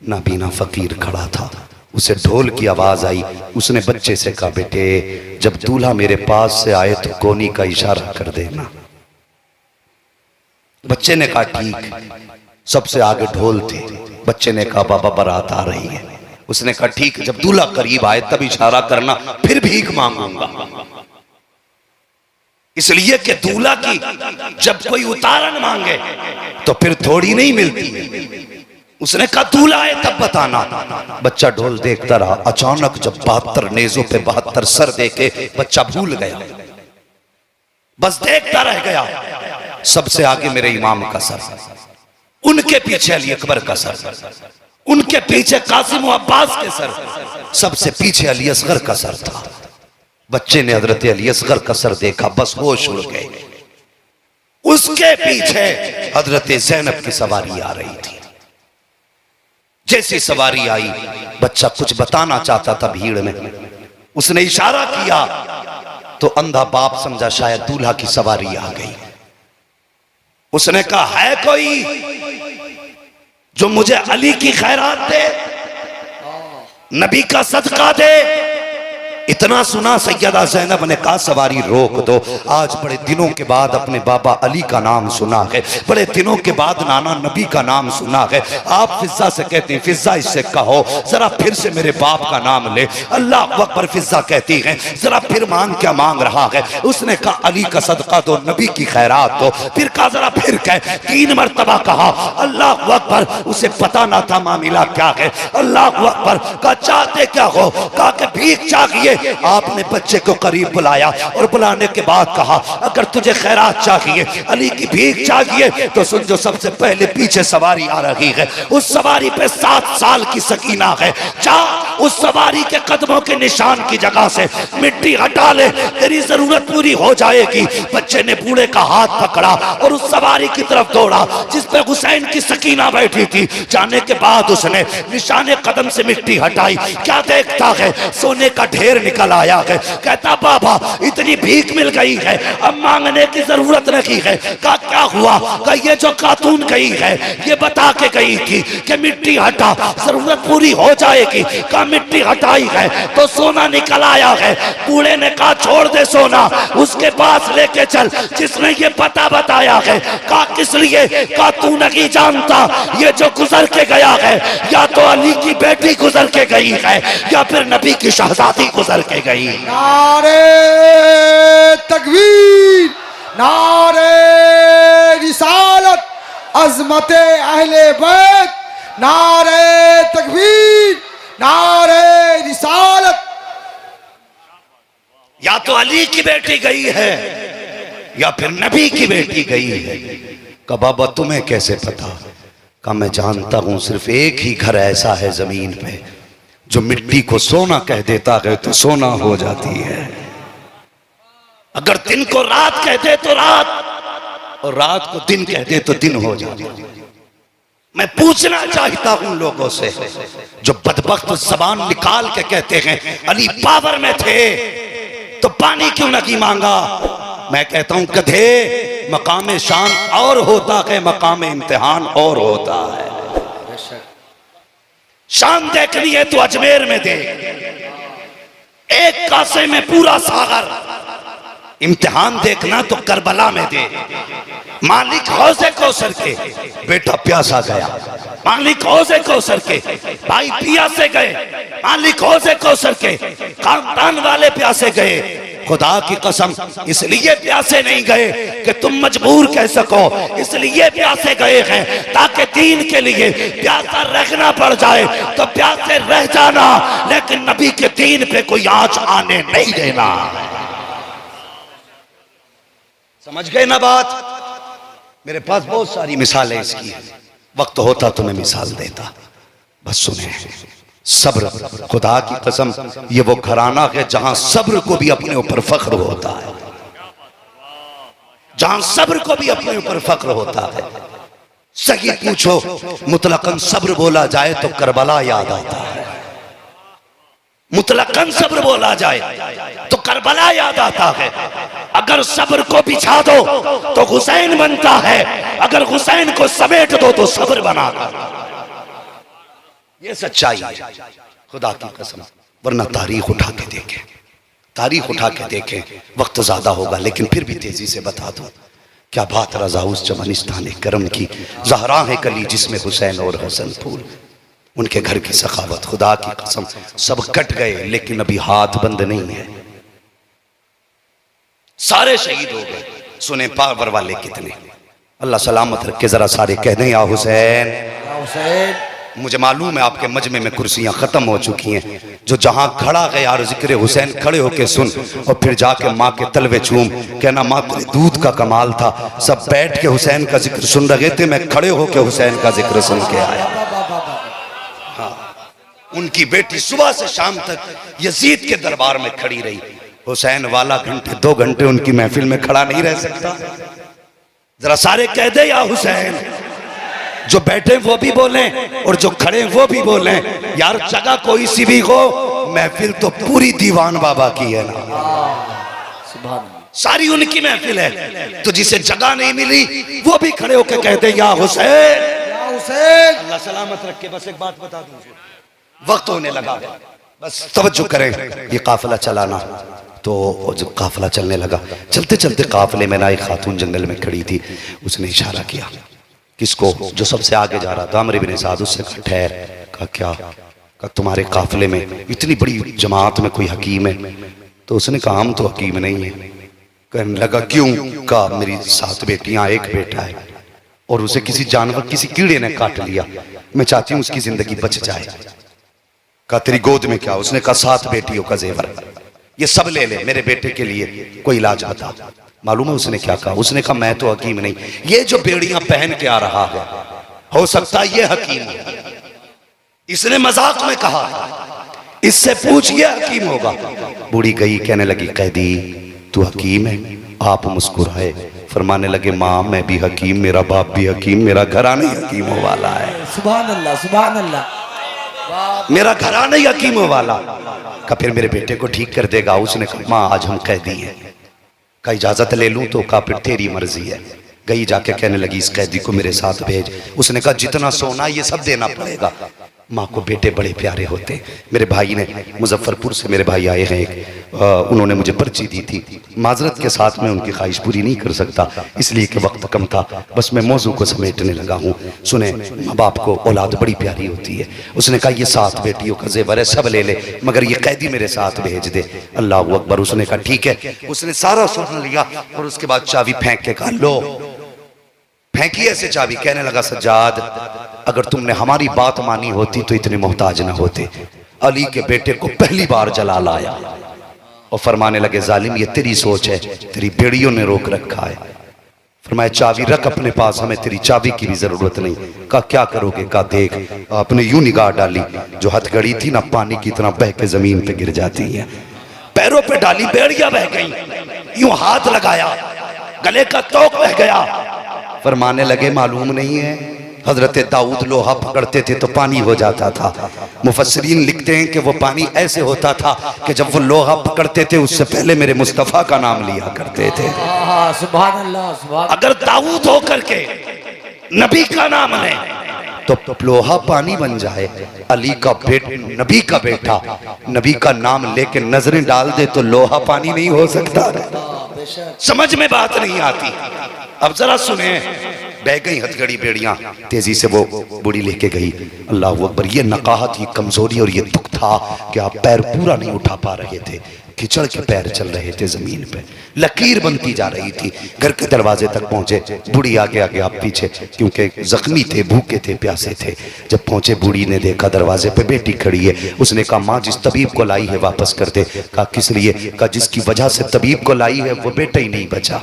S1: नाबीना फकीर खड़ा था। उसे ढोल की आवाज आई। उसने बच्चे से कहा, बेटे जब दूल्हा मेरे पास से आए तो कोनी का इशारा कर देना। बच्चे ने कहा ठीक। सबसे आगे ढोल थे। बच्चे ने कहा बाबा बारात आ रही है। उसने कहा ठीक, जब दूल्हा करीब आए तब इशारा करना, फिर भीख मांगूंगा। इसलिए कि दूल्हा की जब कोई उतारन मांगे तो फिर थोड़ी नहीं मिलती है। उसने कहा दूल्हा आए तब बताना। बच्चा ढोल देखता रहा। अचानक जब 72 नेजों पे 72 सर देके बच्चा भूल गया, बस देखता रह गया। सबसे आगे मेरे इमाम का सर, उनके पीछे अली अकबर का सर, उनके पीछे कासिम अब्बास के सर, सबसे पीछे अली असगर का सर था। बच्चे ने हजरत अली असगर का सर देखा, बस होश उड़ गए। उसके पीछे हजरत ज़ैनब की सवारी आ रही थी। जैसी सवारी आई, बच्चा कुछ बताना चाहता था भीड़ में, उसने इशारा किया तो अंधा बाप समझा शायद दूल्हा की सवारी आ गई। उसने कहा है कोई जो मुझे अली की खैरात दे, नबी का सदका दे। इतना सुना सैयदा ज़ैनब ने कहा सवारी रोक दो। आज बड़े दिनों के बाद अपने बाबा अली का नाम सुना है, बड़े दिनों के बाद नाना नबी का नाम सुना है। आप फिजा से कहती हैं, फिजा इससे कहो जरा फिर से मेरे बाप का नाम ले। अल्लाह अकबर। फिजा कहती हैं जरा फिर मांग, क्या मांग रहा है? उसने कहा अली का सदका दो, नबी की खैरात दो। फिर कहा जरा फिर कह। 3 मरतबा कहा। अल्लाह अकबर। उसे पता ना था मामला क्या है। अल्लाह अकबर। कहा चाहते क्या हो? कहा कि भीख चाहिए। आपने बच्चे को करीब बुलाया और बुलाने के बाद कहा अगर तुझे खैरात चाहिए, अली की भीख चाहिए तो सुन, जो सबसे पहले पीछे सवारी आ रही है उस सवारी पे 7 साल की सकीना है। जा उस सवारी के कदमों के निशान की जगह से मिट्टी हटा ले, तेरी जरूरत पूरी हो जाएगी। बच्चे ने बूढ़े का हाथ पकड़ा और उस सवारी की तरफ दौड़ा जिस पे हुसैन की सकीना बैठी थी। जाने के बाद उसने निशाने कदम से मिट्टी हटाई। क्या देखता है? सोने का ढेर निकल आया है। कहता बाबा इतनी भीख मिल गई है, अब मांगने की जरूरत नहीं है। कहा क्या हुआ? कहा ये जो खातून गई है ये बता के गई थी कि मिट्टी हटा, जरूरत पूरी हो जाएगी। कहा मिट्टी हटाई है तो सोना निकल आया है। बूढ़े ने कहा छोड़ दे सोना, उसके पास लेके चल जिसने ये पता बताया है। कहा किस लिए? कहा तू नहीं जानता ये जो गुजर के गया है या तो अली की बेटी गुजर के गई है या फिर नबी की शहजादी गुजर के गई।
S2: नारे तकबीर, नारे रिसालत, अजमत अहले बैत, नारे तकबीर, नारे रिसालत।
S1: या तो अली की बेटी गई है या फिर नबी की बेटी गई है। कहा बाबा तुम्हें कैसे पता? कहा मैं जानता हूं, सिर्फ एक ही घर ऐसा है जमीन पे जो मिट्टी को सोना कह देता है तो सोना हो जाती है, अगर दिन को रात कह दे तो रात, और रात को दिन कह दे तो दिन हो जाती है। मैं पूछना चाहता हूं लोगों से जो बदबख्त जबान निकाल के कहते हैं अली पावर में थे तो पानी क्यों नहीं मांगा? मैं कहता हूं गधे, मकाम शान और होता है, मकाम इम्तिहान और होता है। शान देखनी है तो अजमेर में दे, एक कासे में पूरा सागर। इम्तिहान देखना तो करबला में दे। मालिक हौजे कौसर के बेटा प्यासा गया, मालिक हौजे कौसर के भाई प्यासे गए, मालिक हौजे कौसर के खानदान वाले प्यासे गए। खुदा की कसम इसलिए प्यासे नहीं गए कि तुम मजबूर कह सको, इसलिए प्यासे गए हैं ताकि दीन के लिए प्यासा रखना पड़ जाए तो प्यासे रह जाना, लेकिन नबी के दीन पे कोई आंच आने नहीं देना। समझ गए ना बात? मेरे पास बहुत सारी मिसालें इसकी, वक्त होता तो मैं मिसाल देता, बस सुने। सब्र, खुदा की कसम ये वो घराना है जहां सब्र को भी अपने ऊपर फख्र होता है, जहां सब्र को भी अपने ऊपर फख्र होता है। सही पूछो, मुतलकन सब्र बोला जाए तो करबला याद आता है, मुतलकन सब्र बोला जाए तो करबला याद आता है। अगर सब्र को बिछा दो तो हुसैन बनता है, अगर हुसैन को समेट दो तो सब्र बनाता। ये सच्चाई है खुदा की कसम। वरना तारीख उठा के देखें, तारीख उठा के देखें, वक्त ज्यादा होगा लेकिन फिर भी तेजी से बता दूं। क्या बात रजा उस चमनिस्तान करम की, ज़हरा है कली जिसमें हुसैन और हसन फूल। उनके घर की सखावत, खुदा की कसम सब कट गए लेकिन अभी हाथ बंद नहीं है, सारे शहीद हो गए। सुने पावर वाले कितने, अल्लाह सलामत रखे। जरा सारे कह दें या हुसैन,
S2: हुसैन।
S1: मुझे मालूम है आपके मजमे में कुर्सियां खत्म हो चुकी हैं, जो जहां खड़ा है यार जिक्र हुसैन खड़े होके सुन और फिर जाके माँ के तलवे चूम, कहना माँ तेरे दूध का कमाल था। सब बैठ के हुसैन का जिक्र सुन रहे थे, मैं खड़े होके हुसैन का जिक्र सुन के आया। हाँ, उनकी बेटी सुबह से शाम तक यजीद के दरबार में खड़ी रही। हुसैन वाला घंटे 2 घंटे उनकी महफिल में खड़ा नहीं रह सकता। जरा सारे कह दे या हुसैन, जो बैठे वो भी बोले और जो खड़े वो भी बोले। यार जगह कोई सी भी हो, महफिल तो पूरी दीवान बाबा की है ना, सारी उनकी महफिल है। तो जिसे जगह नहीं मिली वो भी खड़े होकर कहते या हुसैन,
S2: या हुसैन।
S1: अल्लाह सलामत रखे। बस एक बात बता दूं, वक्त होने लगा, बस तवज्जो करें। ये काफिला चलाना, तो जब काफिला चलने लगा, चलते चलते काफिले में ना एक खातून जंगल में खड़ी थी। उसने इशारा किया किसको, जो सबसे आगे जा रहा था, अमर इब्न साद। उससे कहा ठहर। कहा क्या? कहा तुम्हारे काफिले में इतनी बड़ी जमात में कोई हकीम है? तो उसने कहा हम तो हकीम नहीं है। कहने लगा क्यों? कहा मेरी 7 बेटियां, 1 बेटा है और उसे किसी जानवर, किसी कीड़े ने काट लिया, मैं चाहती हूँ उसकी जिंदगी बच जाए। कहा तेरी गोद में क्या? उसने कहा 7 बेटियों का जेवर, ये सब ले ले, मेरे बेटे के लिए कोई इलाज बता। मालूम है उसने क्या कहा? उसने कहा मैं तो हकीम नहीं, ये जो बेड़ियां पहन के आ रहा है हो सकता है ये हकीम है। इसने मजाक में कहा, इससे पूछ ये हकीम होगा। बूढ़ी गई, कहने लगी कैदी तू हकीम है? आप मुस्कुराए, फरमाने लगे माँ मैं भी हकीम, मेरा बाप भी हकीम, मेरा घराना ही हकीमों वाला है।
S2: सुभान अल्लाह, सुभान अल्लाह।
S1: मेरा घराना ही हकीमों वाला। का फिर मेरे बेटे को ठीक कर देगा? उसने कहा माँ आज हम कैदी हैं, का इजाजत ले लूं? तो का फिर तेरी मर्जी है। गई, जाके कहने लगी इस कैदी को मेरे साथ भेज। उसने कहा जितना सोना ये सब देना पड़ेगा। माँ को बेटे बड़े प्यारे होते। मेरे भाई ने, मुजफ्फरपुर से मेरे भाई आए हैं एक, उन्होंने मुझे पर्ची दी थी। माजरत के साथ में उनकी ख्वाहिश पूरी नहीं कर सकता इसलिए कि वक्त कम था, बस मैं मौजू को समेटने लगा हूँ। सुने, माँ बाप को औलाद बड़ी प्यारी होती है। उसने कहा ये 7 बेटियों का जेवर है, सब ले ले, मगर ये कैदी मेरे साथ भेज दे। अल्लाह अकबर। उसने कहा ठीक है। उसने सारा सोना लिया और उसके बाद चाबी फेंक के कहा लो, फेंकी ऐसे चाबी। कहने लगा सज्जाद अगर तुमने हमारी बात मानी होती तो इतने मोहताज न होते। अली के बेटे को पहली बार जला लाया और फरमाने लगे जालिम ये तेरी सोच है, तेरी बेड़ियों ने रोक रखा है। फरमाया चाबी रख अपने पास, हमें तेरी चाबी की भी जरूरत नहीं। कहा क्या करोगे? कहा देख। आपने यूं निगाह डाली, जो हथकड़ी थी ना पानी की तरह बह के जमीन पे गिर जाती है। पैरों पे डाली, बेड़ियां बह गई। यूं हाथ लगाया, गले का तोक बह गया। फरमाने लगे मालूम नहीं है हजरत दाऊद लोहा पकड़ते थे तो पानी हो जाता था। मुफस्सिरीन लिखते हैं कि वो पानी ऐसे होता था कि जब वो लोहा पकड़ते थे उससे पहले मेरे मुस्तफ़ा का नाम लिया करते थे।
S2: सुभान अल्लाह, सुभान।
S1: अगर दाऊद होकर के नबी का नाम ले तो लोहा पानी बन जाए। अली का नबी का बेटा नबी का नाम लेके नजरें डाल दे तो लोहा पानी नहीं हो सकता। समझ में बात नहीं आती। अब जरा सुने, बह गई हथकड़ी बेड़ियां, तेजी से वो बूढ़ी लेके गई। अल्लाह अकबर। ये नकाहत, ये कमजोरी और ये दुख था कि आप पैर पूरा नहीं उठा पा रहे थे, खिचड़ के पैर चल रहे थे जमीन पे, लकीर बनती जा रही थी। घर के दरवाजे तक पहुंचे, बूढ़ी आगे आगे आप पीछे, क्योंकि जख्मी थे, भूखे थे, प्यासे थे। जब पहुंचे बूढ़ी ने देखा दरवाजे पे बेटी खड़ी है। उसने कहा माँ जिस तबीब को लाई है वापस कर दे। कहा किस लिए? कहा जिसकी वजह से तबीब को लाई है वो बेटा ही नहीं बचा।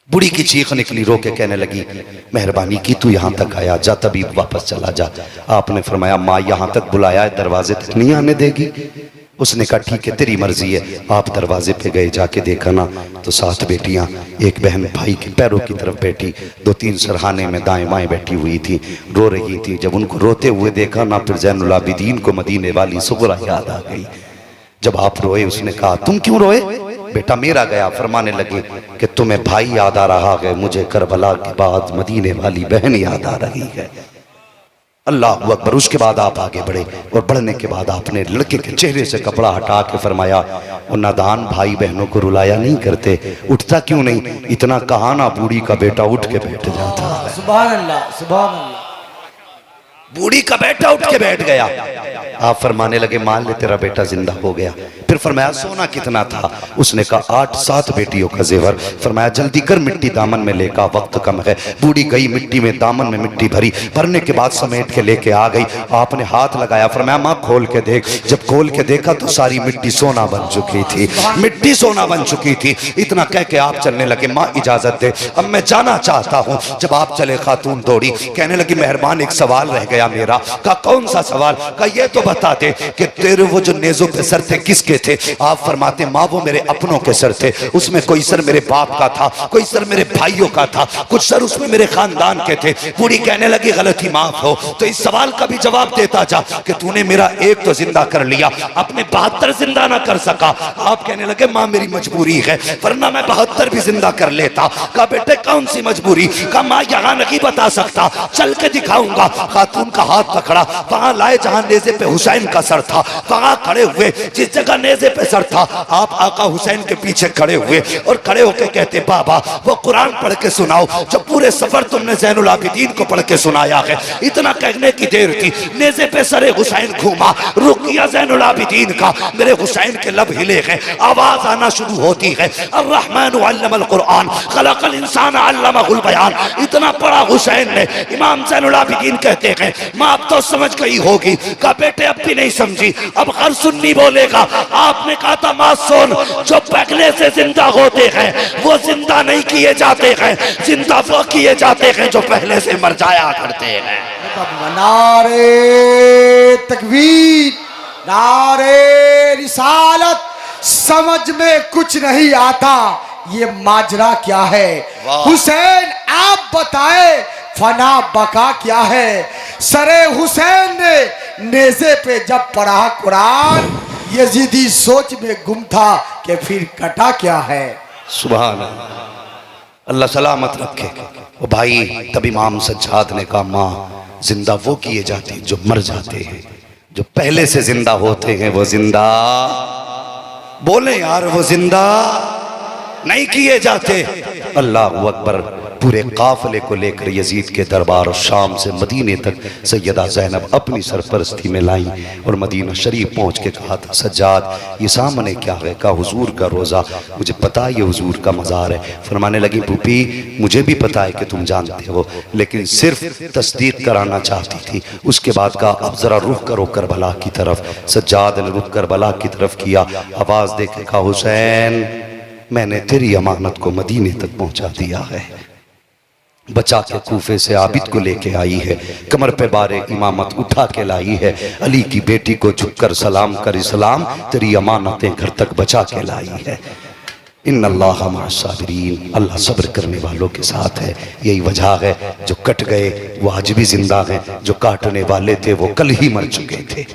S1: बूढ़ी की चीख निकली, रो के कहने लगी, मेहरबानी की तू यहाँ तक आया, जा तबीब वापस चला जा। आपने फरमाया, माँ यहाँ तक बुलाया है, दरवाजे तक नहीं आने देगी? उसने कहा ठीक है तेरी मर्जी है। आप दरवाजे पे गए, जाके देखा ना तो 7 बेटियां, एक बहन भाई के पैरों की तरफ बैठी, 2-3 सरहाने में दाएं बाएं बैठी हुई थी, रो रही थी। जब उनको रोते हुए देखा ना, फिर ज़ैनुल आबिदीन को मदीने वाली सुगरा याद आ गई। जब आप रोए, उसने कहा तुम क्यों रोए? बेटा मेरा गया। फरमाने लगे कि तुम्हें भाई याद आ रहा है, मुझे करबला के बाद मदीने वाली बहन याद आ रही है। अल्लाह अकबर। उसके बाद आप आगे बढ़े और बढ़ने के बाद आपने लड़के के चेहरे से कपड़ा हटा के फरमाया, वो नादान भाई बहनों को रुलाया नहीं करते, उठता क्यों नहीं? इतना कहा ना, बूढ़ी का बेटा उठ के बैठ जाता है।
S2: सुभान अल्लाह, सुभान अल्लाह।
S1: बूढ़ी का बेटा उठ के बैठ गया। आप फरमाने लगे, मान ले तेरा बेटा जिंदा हो गया। फिर फरमाया सोना कितना था? उसने कहा 8-7 बेटियों का जेवर। फरमाया जल्दी कर, मिट्टी दामन में लेकर, वक्त कम है। बूढ़ी गई मिट्टी में, दामन में मिट्टी भरी, भरने के बाद समेट के लेके आ गई। आपने हाथ लगाया, फरमाया माँ खोल के देख। जब खोल के देखा तो सारी मिट्टी सोना बन चुकी थी, मिट्टी सोना बन चुकी थी। इतना कह के आप चलने लगे, माँ इजाजत दे, अब मैं जाना चाहता हूँ। जब आप चले, खातून दौड़ी, कहने लगी मेहरबान एक सवाल रह गया मेरा। कहा कौन सा सवाल? कहा ये तो बता दे कि तेरे वो जो नेज़ों पे सर थे किसके थे? आप फरमाते माँ वो मेरे अपनों के सर थे, उसमें कोई सर मेरे बाप का था, कोई सर मेरे भाइयों का था, कुछ सर उसमें मेरे खानदान के थे। बूढ़ी कहने लगी गलती माफ हो, तो इस सवाल का भी जवाब देता जा कि तूने मेरा एक तो जिंदा कर लिया, अपने 72 जिंदा ना कर सका। आप कहने लगे माँ मेरी मजबूरी है, वरना मैं 72 भी जिंदा कर लेता। कहा बेटे कौन सी मजबूरी? कहा माँ यहाँ नहीं बता सकता, चल के दिखाऊंगा। खातून का हाथ पकड़ा, वहां लाए जहां नेज़े पे हुसैन का सर था, वहां खड़े हुए जिस जगह नेज़े पे सर था, आप आका हुसैन के पीछे खड़े हुए और खड़े होकर कहते बाबा वो कुरान पढ़ के सुनाओ जो पूरे सफर तुमने ज़ैनुल आबिदीन को पढ़ के सुनाया है। इतना कहने की देर थी, नेज़े पे सरे हुसैन घूमा, रुक गया ज़ैनुल आबिदीन का, मेरे हुसैन के लब हिले हैं, आवाज आना शुरू होती है, अर्रहमान अल्लमल कुरान खलकल इंसान अल्लमहुल बयान। इतना पढ़ा हुसैन ने। इमाम ज़ैनुल आबिदीन कहते हैं माँ अब तो समझ गई होगी। कहा बेटे अब भी नहीं समझी, अब हर सुन्नी बोलेगा। आपने कहा था माँ सुन, जो पहले से जिंदा होते हैं वो जिंदा नहीं किए जाते हैं, जिंदा वो किए जाते हैं जो पहले से मर जाया करते हैं।
S2: नारे तकबीर, नारे रिसालत। समझ में कुछ नहीं आता ये माजरा क्या है? हुसैन आप बताएं फना बका क्या है? सरे हुसैन ने नेज़े पे जब पढ़ा कुरान, यजीदी सोच में गुम था कि फिर कटा क्या है।
S1: सुभान अल्लाह, अल्लाह सलामत रखे। ओ भाई तब इमाम सज्जाद ने कहा माँ जिंदा वो किए जाते हैं जो मर जाते हैं, जो पहले से जिंदा होते हैं वो जिंदा, बोले यार वो जिंदा नहीं किए जाते। अल्लाह अकबर। पूरे काफिले को लेकर यजीद के दरबार और शाम से मदीने तक सैयदा ज़ैनब अपनी सरपरस्ती में लाई और मदीना शरीफ पहुंच के कहा था सज्जाद ये सामने क्या है? कहा हुजूर का रोज़ा, मुझे पता है ये हुजूर का मज़ार है। फरमाने लगी पुपी मुझे भी पता है कि तुम जानते हो, लेकिन सिर्फ तस्दीक कराना चाहती थी। उसके बाद कहा अब ज़रा रुख करो करबला की तरफ। सज्जाद ने रुख करबला की तरफ किया, आवाज़ दे के कहा हुसैन मैंने तेरी अमानत को मदीने तक पहुंचा दिया है, बचा के कूफे से आबिद को लेके आई है, कमर पे बारे इमामत उठा के लाई है, अली की बेटी को झुककर सलाम कर इस्लाम तेरी अमानतें घर तक बचा के लाई है। इन्नल्लाह मअस-साबिरीन, अल्लाह सब्र करने वालों के साथ है। यही वजह है जो कट गए वो आज भी जिंदा हैं, जो काटने वाले थे वो कल ही मर चुके थे,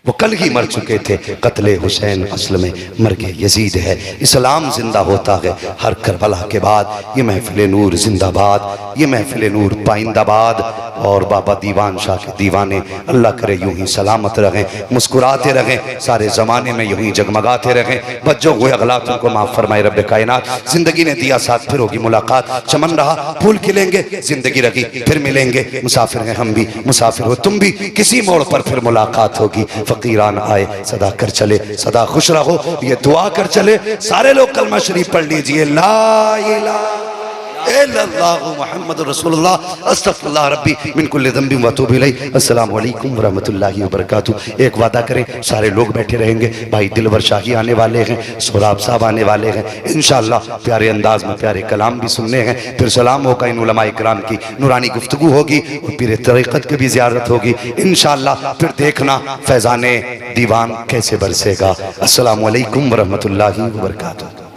S1: वो कल ही मर चुके थे। कत्ले हुसैन असल में मर गए यजीद है। इस्लाम जिंदा होता है हर करबला के बाद। ये महफिल नूर जिंदाबाद, ये महफिल नूर पाइंदाबाद। और बाबा दीवान शाह के दीवाने अल्लाह करे यूं ही सलामत रहें, मुस्कुराते रहें, सारे ज़माने में यूं ही जगमगाते रहें। बच्चों हुए अगलातों को माफ़ फरमाए रब्बे कायनात। ज़िंदगी ने दिया साथ, फिर होगी मुलाकात। चमन रहा फूल खिलेंगे, ज़िंदगी रही फिर मिलेंगे। मुसाफिर हैं हम भी, मुसाफिर हो तुम भी, किसी मोड़ पर फिर मुलाकात होगी। फकीरान आए सदा कर चले, सदा खुश रहो ये दुआ कर चले। सारे लोग कलमा शरीफ पढ़ लीजिए, ला इलाहा इल्लल्लाहु मुहम्मदुर रसूलुल्लाह अस्तगफिरुल्लाह रब्बी मिन कुल्लि ज़ंबिन व अतूबु इलैहि। अस्सलामु अलैकुम व रहमतुल्लाहि व बरकातुहू। एक वादा करें, सारे लोग बैठे रहेंगे, भाई दिलवर शाही आने वाले हैं, सोराब साहब आने वाले हैं, इंशाअल्लाह प्यारे अंदाज में प्यारे कलाम भी सुनने हैं, फिर सलाम होगा इन उलमाए किराम की नूरानी गुफ्तगू होगी और पीर तरीक़त की भी ज़ियारत होगी इंशाअल्लाह। फिर देखना फैज़ाने दीवान कैसे बरसेगा। अस्सलामु अलैकुम व रहमतुल्लाहि व बरकातुहू।